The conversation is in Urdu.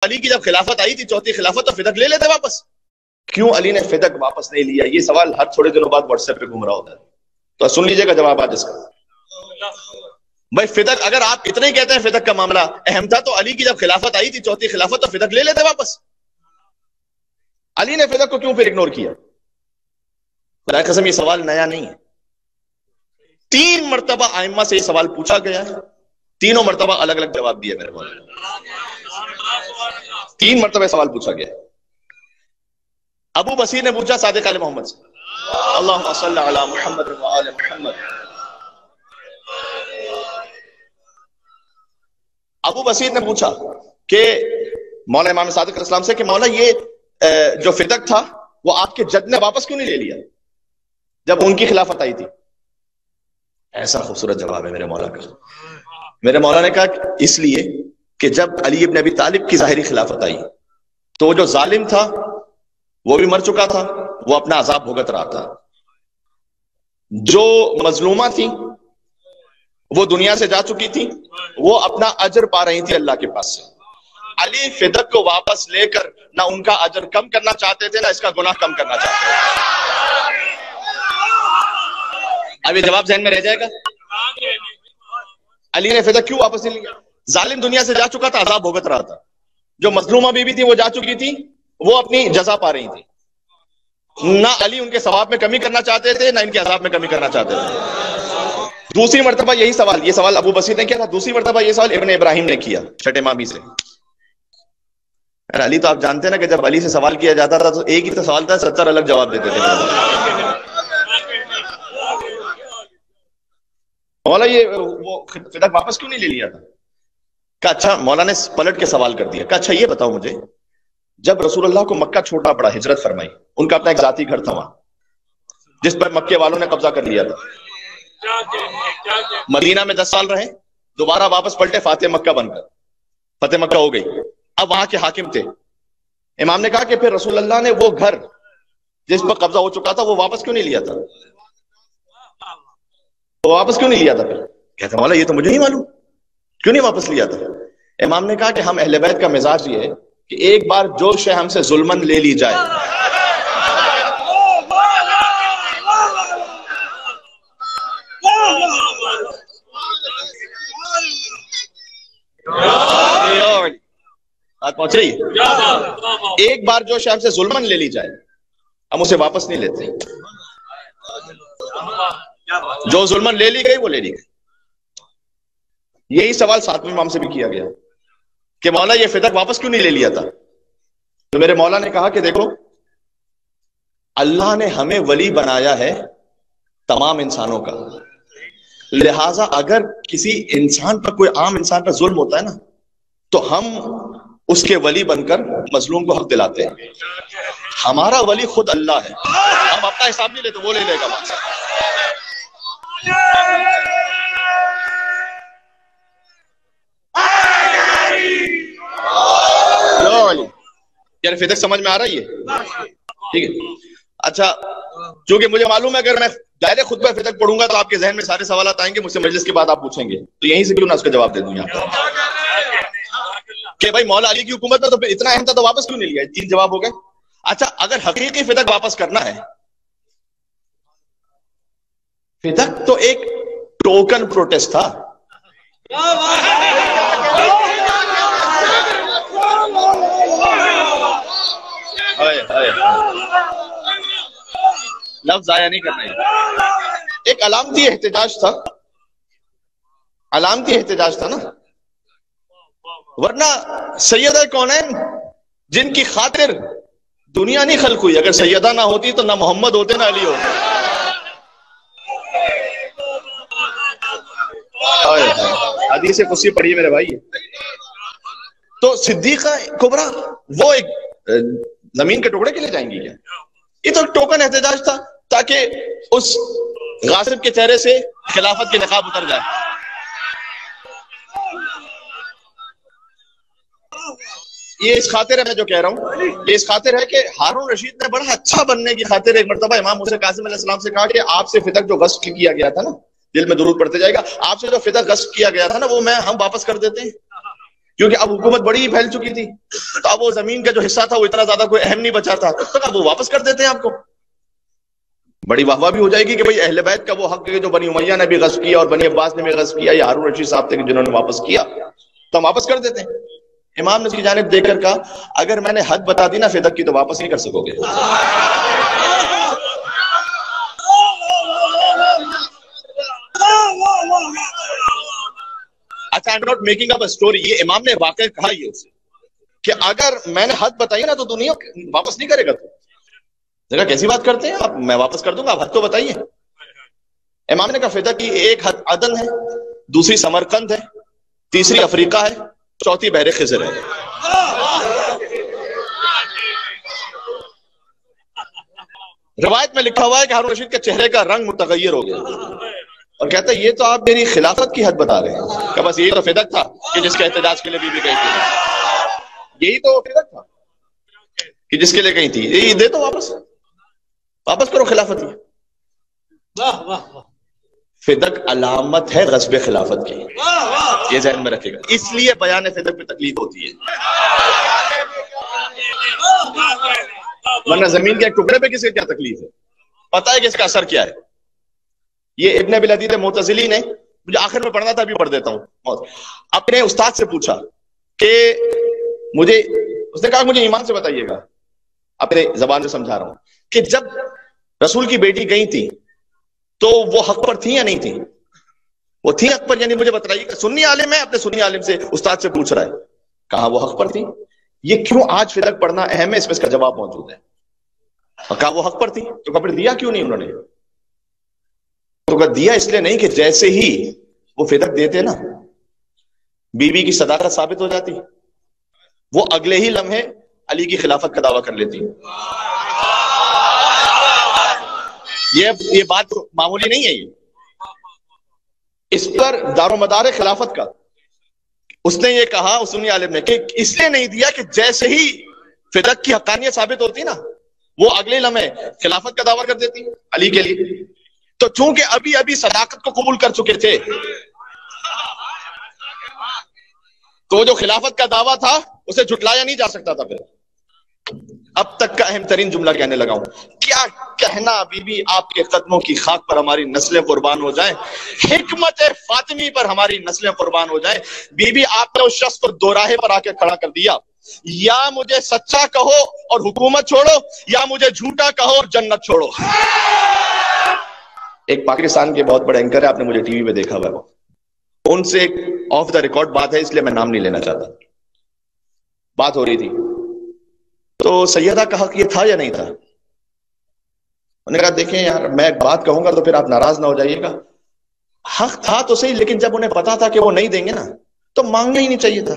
علی کی جب خلافت آئی تھی چوتھی خلافت تو فدق لے لیتے واپس. کیوں علی نے فدق واپس نہیں لیا؟ یہ سوال ہر تھوڑے دنوں بعد واٹس ایپ پہ گھوم رہا ہوتا ہے. تو سن لیجئے گا جواب آج اس کا. بھائی فدق اگر آپ اتنے ہی کہتے ہیں فدق کا معاملہ اہم تھا تو علی کی جب خلافت آئی تھی چوتھی خلافت تو فدق لے لیتے واپس. علی نے فدق کو کیوں پھر اگنور کیا؟ خدا قسم یہ سوال نیا نہیں ہے. 3 مرتبہ ائمہ سے یہ سوال پوچھا گیا ہے, تینوں مرتبہ الگ الگ جواب دیا میرے مولانا. 3 مرتبہ سوال پوچھا گیا. ابو بصیر نے پوچھا صادق آل محمد سے, اللہم صلی علی محمد وآل محمد. ابو بصیر نے پوچھا کہ مولا امام صادق علیہ السلام سے کہ مولا یہ جو فدق تھا وہ آپ کے جد نے واپس کیوں نہیں لے لیا جب ان کی خلافت آئی تھی؟ ایسا خوبصورت جواب ہے میرے مولا کا. میرے مولا نے کہا اس لیے کہ جب علی ابن ابی طالب کی ظاہری خلافت آئی تو وہ جو ظالم تھا وہ بھی مر چکا تھا, وہ اپنا عذاب بھگت رہا تھا. جو مظلومہ تھی وہ دنیا سے جا چکی تھی, وہ اپنا اجر پا رہی تھی اللہ کے پاس سے. علی فدق کو واپس لے کر نہ ان کا اجر کم کرنا چاہتے تھے نہ اس کا گناہ کم کرنا چاہتے تھے. اب یہ جواب ذہن میں رہ جائے گا. علی نے فدق کیوں واپس نہیں لیا؟ ظالم دنیا سے جا چکا تھا, عذاب بھگت رہا تھا. جو مظلومہ بیوی تھی وہ جا چکی تھی, وہ اپنی جزا پا رہی تھی. نہ علی ان کے ثواب میں کمی کرنا چاہتے تھے نہ ان کے عذاب میں کمی کرنا چاہتے تھے. دوسری مرتبہ یہی سوال, یہ سوال ابو بصیر نے کیا تھا, دوسری مرتبہ یہ سوال ابن ابراہیم نے کیا چھٹے مامی سے. علی تو آپ جانتے ہیں نا کہ جب علی سے سوال کیا جاتا تھا تو ایک ہی تو سوال تھا, 70 الگ جواب دیتے تھے. مولا یہ وہ فدق واپس کیوں نہیں لے لیا تھا؟ کہا اچھا, مولا نے پلٹ کے سوال کر دیا. کہا اچھا یہ بتاؤ مجھے, جب رسول اللہ کو مکہ چھوڑنا پڑا, ہجرت فرمائی, ان کا اپنا ایک ذاتی گھر تھا وہاں جس پر مکے والوں نے قبضہ کر لیا تھا. مدینہ میں 10 سال رہے, دوبارہ واپس پلٹے فاتح مکہ بن کر, فتح مکہ ہو گئی. اب وہاں کے حاکم تھے. امام نے کہا کہ پھر رسول اللہ نے وہ گھر جس پر قبضہ ہو چکا تھا وہ واپس کیوں نہیں لیا تھا؟ وہ واپس کیوں نہیں لیا تھا؟ پھر کہتا مولا یہ تو مجھے نہیں معلوم, کیوں نہیں واپس لیا تھا؟ امام نے کہا کہ ہم اہل بیت کا مزاج یہ ہے کہ ایک بار جو شے ہم سے ظلمن لے لی جائے پہنچ رہی ہے, ایک بار جو شے ہم سے ظلمن لے لی جائے ہم اسے واپس نہیں لیتے. جو ظلمن لے لی گئی وہ لے لی گئی. یہی سوال 7ویں امام سے بھی کیا گیا کہ مولا یہ فدق واپس کیوں نہیں لے لیا تھا؟ تو میرے مولا نے کہا کہ دیکھو اللہ نے ہمیں ولی بنایا ہے تمام انسانوں کا, لہٰذا اگر کسی انسان پر, کوئی عام انسان پر ظلم ہوتا ہے نا تو ہم اس کے ولی بن کر مظلوم کو حق دلاتے ہیں. ہمارا ولی خود اللہ ہے, ہم اپنا حساب نہیں لیتے, وہ لے لے گا وہاں سے. یار فدق سمجھ میں آ رہی ہے؟ ٹھیک ہے. اچھا, چونکہ مجھے معلوم ہے اگر میں دائرے خطبہ فدق پڑھوں گا تو آپ کے ذہن میں سارے سوالات آئیں گے, مجھ سے مجلس کے بعد آپ پوچھیں گے, تو یہیں سے کیوں نہ اس کا جواب دے دوں یہاں کہ بھائی مولا علی کی حکومت میں تو اتنا اہم تھا تو واپس کیوں نہیں لیا؟ 3 جواب ہو گئے. اچھا, اگر حقیقی فدق واپس کرنا ہے, فدق تو ایک ٹوکن پروٹیسٹ تھا. لفظ ضائع نہیں کرنا ہے, ایک علامتی احتجاج تھا, علامتی احتجاج تھا نا. ورنہ سیدہ کونین جن کی خاطر دنیا نہیں خلق ہوئی, اگر سیدہ نہ ہوتی تو نہ محمد ہوتے نہ علی ہوتے. حدیث قدسی پڑھی میرے بھائی. تو صدیقہ کبریٰ وہ ایک زمین کے ٹکڑے کے لیے جائیں گی کیا؟ یہ تو ٹوکن احتجاج تھا تاکہ اس غاصب کے چہرے سے خلافت کی نقاب اتر جائے. یہ اس خاطر ہے, میں جو کہہ رہا ہوں یہ اس خاطر ہے کہ ہارون رشید نے بڑا اچھا بننے کی خاطر ایک مرتبہ امام موسیٰ کاظم علیہ السلام سے کہا کہ آپ سے فدق جو غصب کیا گیا تھا نا, دل میں درود پڑھتے جائے گا, آپ سے جو فدق غصب کیا گیا تھا نا وہ ہم واپس کر دیتے ہیں, کیونکہ اب حکومت بڑی ہی پھیل چکی تھی، تو اب وہ زمین کا جو حصہ تھا وہ اتنا زیادہ کوئی اہم نہیں بچا تھا، تو اب وہ واپس کر دیتے ہیں آپ کو. بڑی واہ واہ بھی ہو جائے گی کہ بھئی اہل بیت کا وہ حق ہے جو بنی امیہ نے بھی غصب کیا اور بنی عباس نے بھی غصب کیا، یا ہارون رشید صاحب تھے جنہوں نے واپس کیا، تو ہم واپس کر دیتے ہیں. امام نے اس کی جانب دیکھ کر کہا اگر میں نے حد بتا دی نا فدق کی تو واپس نہیں کر سکو گے. اچھا، I'm not making up a story، یہ امام نے واقع کہا یہ اسے کہ اگر میں نے حد بتائی نا تو دنیا واپس نہیں کرے گا. تو دیکھا کیسی بات کرتے ہیں آپ، میں واپس کر دوں گا، آپ حد تو بتائیے. امام نے کہا فدق کی ایک حد عدن ہے، دوسری سمرقند ہے، تیسری افریقہ ہے، چوتھی بحر خضر ہے. روایت میں لکھا ہوا ہے کہ ہارون رشید کے چہرے کا رنگ متغیر ہو گیا اور کہتا ہے یہ تو آپ میری خلافت کی حد بتا رہے ہیں، کہ بس یہی تو فدق تھا کہ جس کے احتجاج کے لیے بی بی گئی تھی، یہی تو فدق تھا کہ جس کے لیے گئی تھی، یہی دے تو واپس کرو خلافت. فدق علامت ہے غصب خلافت کی، یہ ذہن میں رکھے گا، اس لیے بیان فدق پہ تکلیف ہوتی ہے، ورنہ زمین کے ایک ٹکڑے پہ کسی کیا تکلیف ہے، پتہ ہے کہ اس کا اثر کیا ہے. یہ ابن ابی العدید معتزلی نے، مجھے آخر میں پڑھنا تھا ابھی پڑھ دیتا ہوں، اپنے استاد سے پوچھا کہ اس نے کہا مجھے ایمان سے بتائیے گا، اپنے زبان سے سمجھا رہا ہوں، کہ جب رسول کی بیٹی گئی تھی تو وہ حق پر تھی یا نہیں تھی؟ وہ تھی حق پر، یعنی مجھے بتائیے کہ سنی عالم ہے، اپنے سنی عالم سے استاد سے پوچھ رہا ہے، کہا وہ حق پر تھی. یہ کیوں آج فدق پڑھنا اہم ہے، اس میں اس کا جواب موجود ہے. کہا وہ حق پر تھی، تو کپڑے دیا کیوں نہیں انہوں نے؟ تو کہا دیا اس لیے نہیں کہ جیسے ہی وہ فدق دیتے نا بی بی کی صداقت ثابت ہو جاتی، وہ اگلے ہی لمحے علی کی خلافت کا دعویٰ کر لیتی. یہ بات معمولی نہیں ہے، اس پر دار و مدار خلافت کا. اس نے یہ کہا اس سنی عالم نے کہ اس لیے نہیں دیا کہ جیسے ہی فدق کی حقانیت ثابت ہوتی نا وہ اگلے لمحے خلافت کا دعویٰ کر دیتی علی کے لیے. تو چونکہ ابھی صداقت کو قبول کر چکے تھے تو جو خلافت کا دعویٰ تھا اسے جھٹلایا نہیں جا سکتا تھا. پھر اب تک کا اہم ترین جملہ کہنے لگا ہوں، کیا کہنا بی بی آپ کے قدموں کی خاک پر ہماری نسلیں قربان ہو جائیں، حکمت فاطمی پر ہماری نسلیں قربان ہو جائیں. بی بی آپ نے اس شخص کو دو راہے پر آ کے کھڑا کر دیا، یا مجھے سچا کہو اور حکومت چھوڑو، یا مجھے جھوٹا کہو اور جنت چھوڑو. ایک پاکستان کے بہت بڑے اینکر ہے، آپ نے مجھے ٹی وی پہ دیکھا ہوا ہے، ان سے ایک آف دا ریکارڈ بات ہے، اس لیے میں نام نہیں لینا چاہتا. بات ہو رہی تھی تو سیدہ کا حق یہ تھا یا نہیں تھا؟ انہوں نے کہا دیکھیں یار میں ایک بات کہوں گا تو پھر آپ ناراض نہ ہو جائیے گا، حق تھا تو صحیح، لیکن جب انہیں پتا تھا کہ وہ نہیں دیں گے نا تو مانگنا ہی نہیں چاہیے تھا.